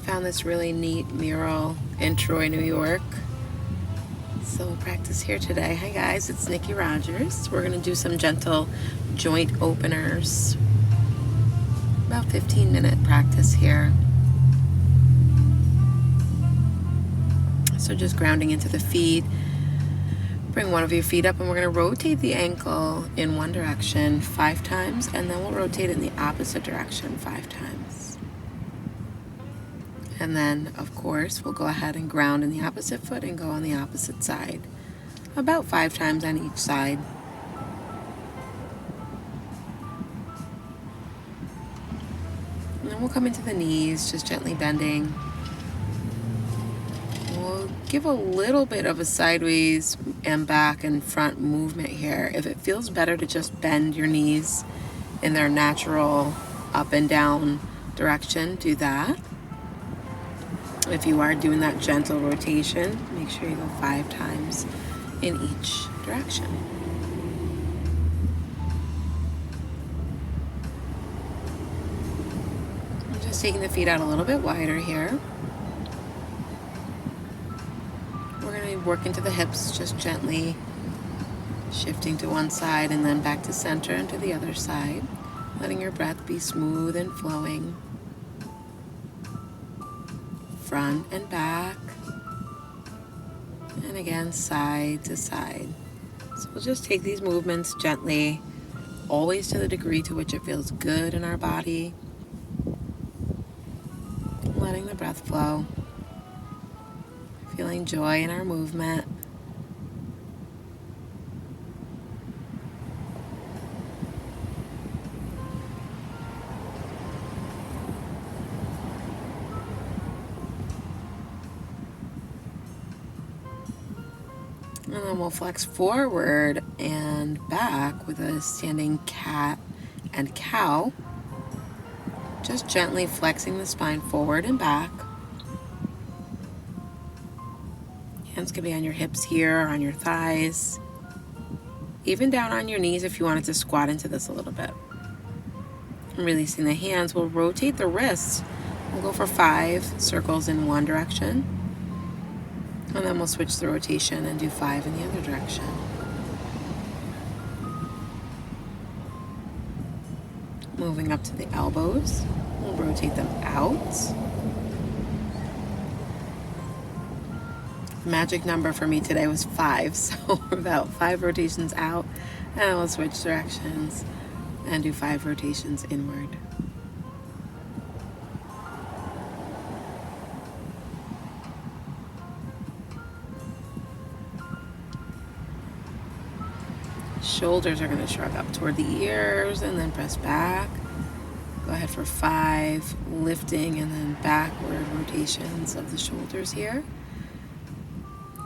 found this really neat mural in Troy, New York. So we'll practice here today. Hi guys, it's Nikki Rogers. We're gonna do some gentle joint openers. About 15-minute practice here. So just grounding into the feet. Bring one of your feet up and we're gonna rotate the ankle in one direction 5 times, and then we'll rotate in the opposite direction 5 times. And then, of course, we'll go ahead and ground in the opposite foot and go on the opposite side. About 5 times on each side. And then we'll come into the knees, just gently bending. We'll give a little bit of a sideways and back and front movement here. If it feels better to just bend your knees in their natural up and down direction, do that. If you are doing that gentle rotation, make sure you go 5 times in each direction. I'm just taking the feet out a little bit wider here. We're going to work into the hips, just gently shifting to one side and then back to center and to the other side, letting your breath be smooth and flowing. Front and back, and again side to side. So we'll just take these movements gently, always to the degree to which it feels good in our body, letting the breath flow, feeling joy in our movement. And then we'll flex forward and back with a standing cat and cow. Just gently flexing the spine forward and back. Hands can be on your hips here, or on your thighs. Even down on your knees if you wanted to squat into this a little bit. And releasing the hands, we'll rotate the wrists. We'll go for 5 circles in one direction. And then we'll switch the rotation and do 5 in the other direction. Moving up to the elbows, we'll rotate them out. The magic number for me today was 5, so about 5 rotations out, and we'll switch directions and do 5 rotations inward. Shoulders are going to shrug up toward the ears and then press back. Go ahead for 5, lifting and then backward rotations of the shoulders here.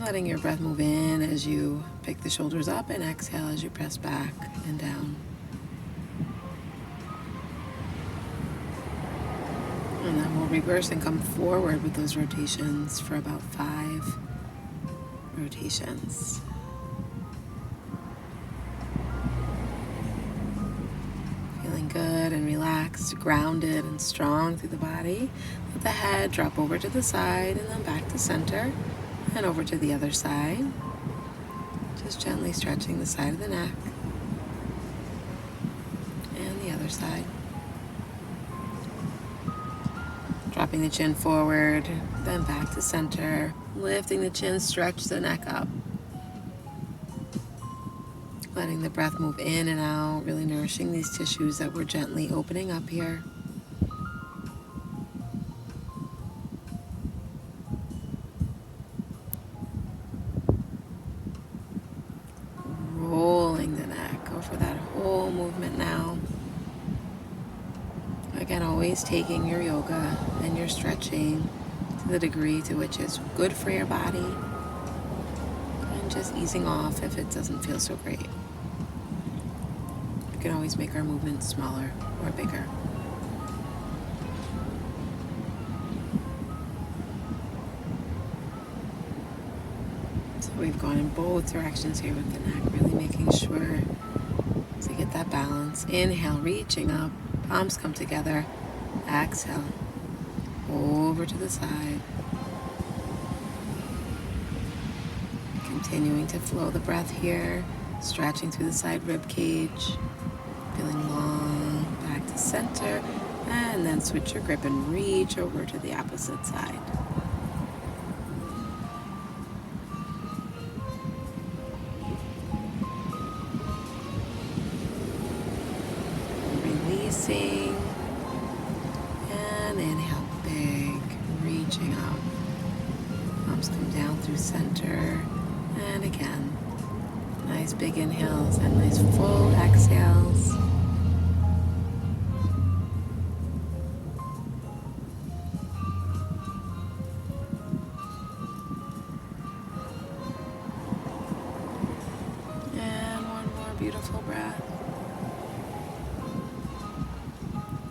Letting your breath move in as you pick the shoulders up, and exhale as you press back and down. And then we'll reverse and come forward with those rotations for about 5 rotations. Good and relaxed, grounded and strong through the body. Let the head drop over to the side and then back to center and over to the other side. Just gently stretching the side of the neck and the other side. Dropping the chin forward, then back to center. Lifting the chin, stretch the neck up. Letting the breath move in and out, really nourishing these tissues that we're gently opening up here. Rolling the neck, go for that whole movement now. Again, always taking your yoga and your stretching to the degree to which it's good for your body, and just easing off if it doesn't feel so great. We can always make our movements smaller or bigger. So we've gone in both directions here with the neck, really making sure to get that balance. Inhale, reaching up, palms come together. Exhale, over to the side. Continuing to flow the breath here, stretching through the side rib cage, feeling long, back to center, and then switch your grip and reach over to the opposite side. Releasing, and inhale big, reaching up. Arms come down through center, and again, nice big inhales and nice full exhales. And one more beautiful breath.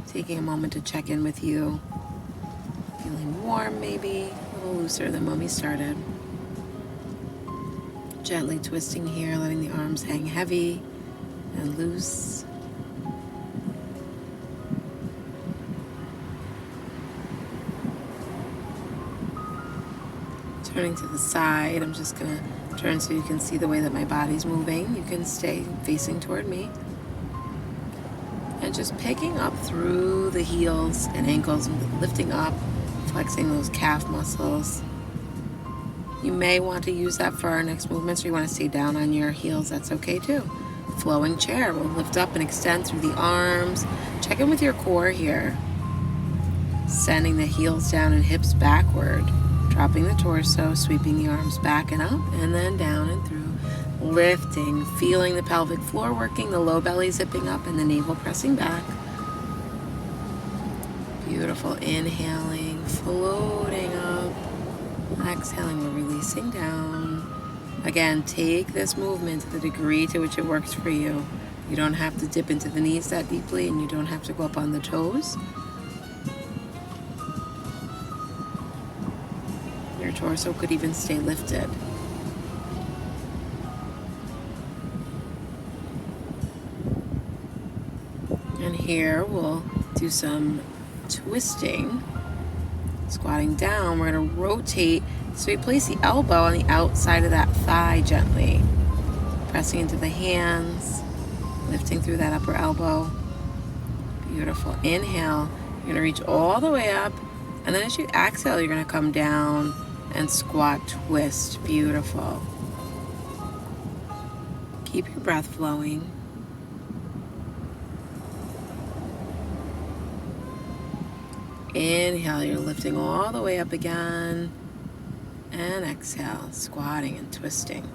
Taking a moment to check in with you. Feeling warm maybe, a little looser than when we started. Gently twisting here, letting the arms hang heavy and loose. Turning to the side, I'm just gonna turn so you can see the way that my body's moving. You can stay facing toward me. And just picking up through the heels and ankles, lifting up, flexing those calf muscles. You may want to use that for our next movement, so you want to stay down on your heels, that's okay too. Flowing chair, we'll lift up and extend through the arms. Check in with your core here. Sending the heels down and hips backward. Dropping the torso, sweeping the arms back and up, and then down and through. Lifting, feeling the pelvic floor working, the low belly zipping up, and the navel pressing back. Beautiful. Inhaling, floating up. Exhaling, we're releasing down. Again, take this movement to the degree to which it works for you. You don't have to dip into the knees that deeply, and you don't have to go up on the toes. Your torso could even stay lifted. And here we'll do some twisting. Squatting down, we're going to rotate. So we place the elbow on the outside of that thigh gently. Pressing into the hands, lifting through that upper elbow. Beautiful. Inhale, you're going to reach all the way up. And then as you exhale, you're going to come down and squat twist. Beautiful. Keep your breath flowing. Inhale, you're lifting all the way up again. And exhale, squatting and twisting.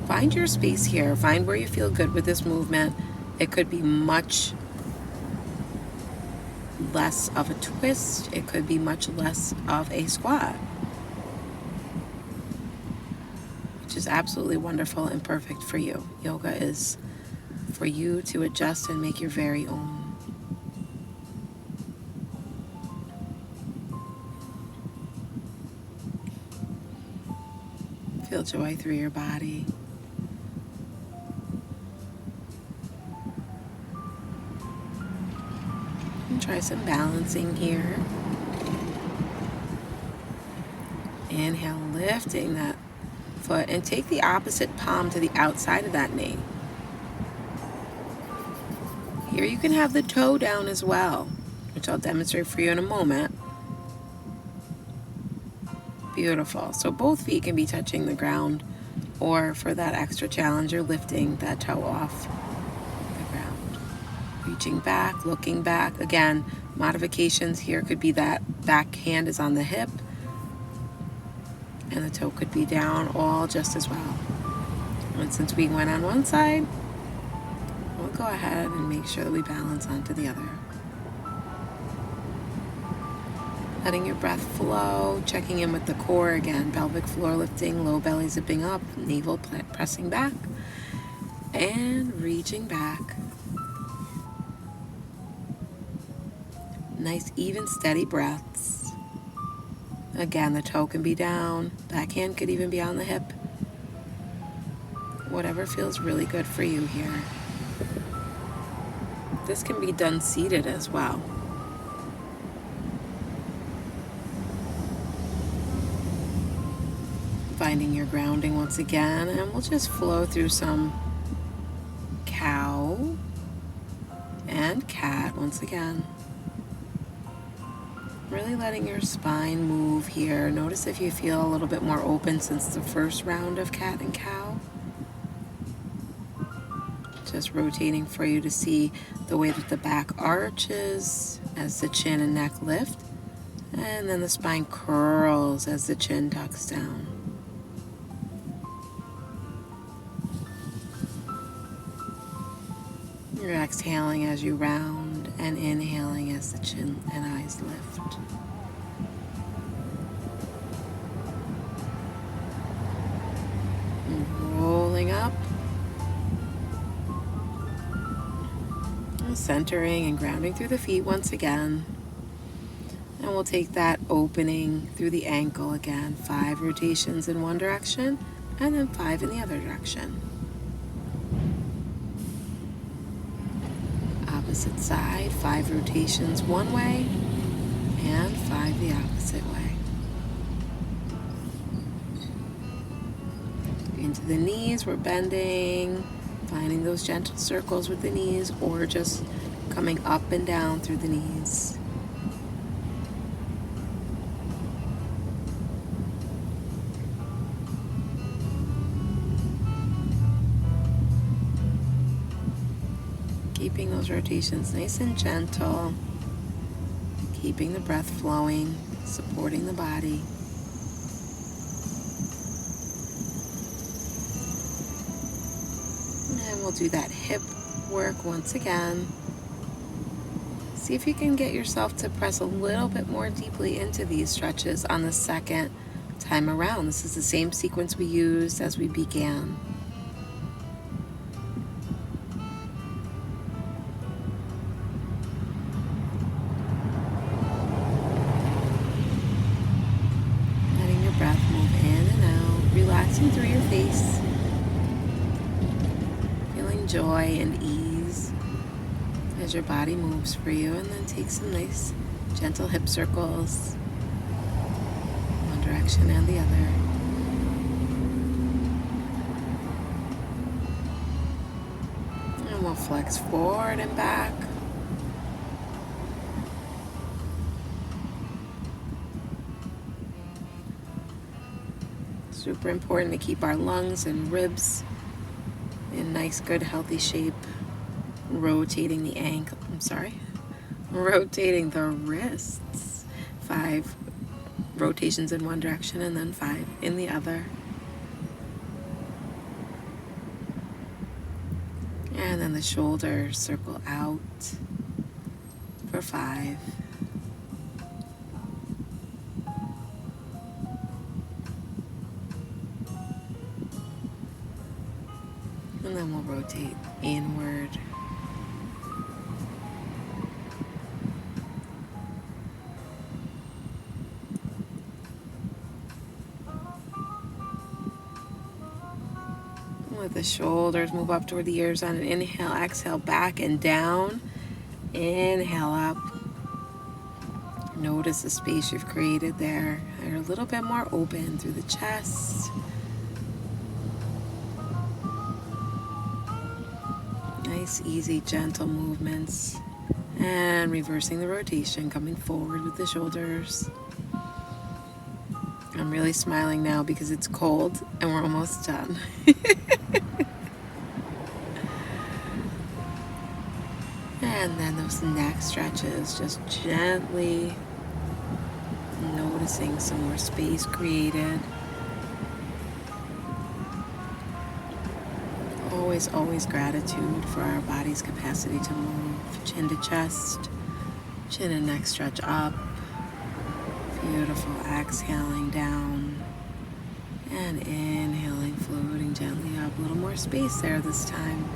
Find your space here. Find where you feel good with this movement. It could be much less of a twist. It could be much less of a squat, which is absolutely wonderful and perfect for you. Yoga is for you to adjust and make your very own. Feel joy through your body. And try some balancing here. Inhale, lifting that foot, and take the opposite palm to the outside of that knee. Here you can have the toe down as well, which I'll demonstrate for you in a moment. Beautiful. So both feet can be touching the ground, or for that extra challenge, you're lifting that toe off the ground. Reaching back, looking back. Again, modifications here could be that back hand is on the hip, and the toe could be down, all just as well. And since we went on one side, we'll go ahead and make sure that we balance onto the other. Letting your breath flow, checking in with the core again. Pelvic floor lifting, low belly zipping up, navel pressing back, and reaching back. Nice, even, steady breaths. Again, the toe can be down, back hand could even be on the hip. Whatever feels really good for you here. This can be done seated as well. finding your grounding once again, and we'll just flow through some cow and cat once again. Really letting your spine move here. Notice if you feel a little bit more open since the first round of cat and cow. Just rotating for you to see the way that the back arches as the chin and neck lift, and then the spine curls as the chin tucks down. You're exhaling as you round and inhaling as the chin and eyes lift. And rolling up. And centering and grounding through the feet once again. And we'll take that opening through the ankle again. 5 rotations in one direction and then 5 in the other direction. Opposite side, 5 rotations one way and 5 the opposite way. Into the knees, we're bending, finding those gentle circles with the knees, or just coming up and down through the knees. Keeping those rotations nice and gentle, keeping the breath flowing, supporting the body. And we'll do that hip work once again. See if you can get yourself to press a little bit more deeply into these stretches on the second time around. This is the same sequence we used as we began. Breath move in and out, relaxing through your face, feeling joy and ease as your body moves for you, and then take some nice gentle hip circles, one direction and the other. And we'll flex forward and back. Super important to keep our lungs and ribs in nice, good, healthy shape. Rotating the ankle, rotating the wrists. 5 rotations in one direction and then 5 in the other. And then the shoulders circle out for 5. And then we'll rotate inward. Let the shoulders move up toward the ears on an inhale, exhale, back and down. Inhale up. Notice the space you've created there. They're a little bit more open through the chest. Nice, easy, gentle movements. And reversing the rotation, coming forward with the shoulders. I'm really smiling now because it's cold and we're almost done. And then those neck stretches, just gently noticing some more space created. Always gratitude for our body's capacity to move. Chin to chest, chin and neck stretch up. Beautiful. Exhaling down and inhaling, floating gently up. A little more space there this time.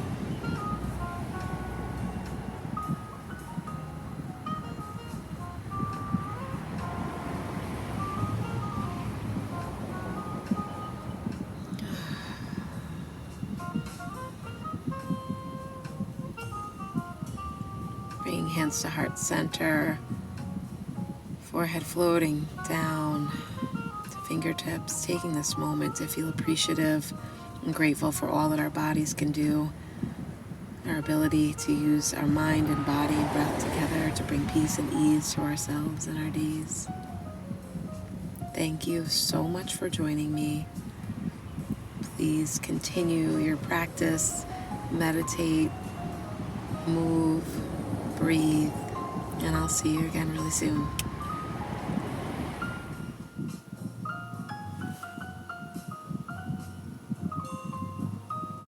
Bringing hands to heart center, forehead floating down to fingertips, taking this moment to feel appreciative and grateful for all that our bodies can do, our ability to use our mind and body and breath together to bring peace and ease to ourselves and our days. Thank you so much for joining me. Please continue your practice, meditate, move, breathe, and I'll see you again really soon.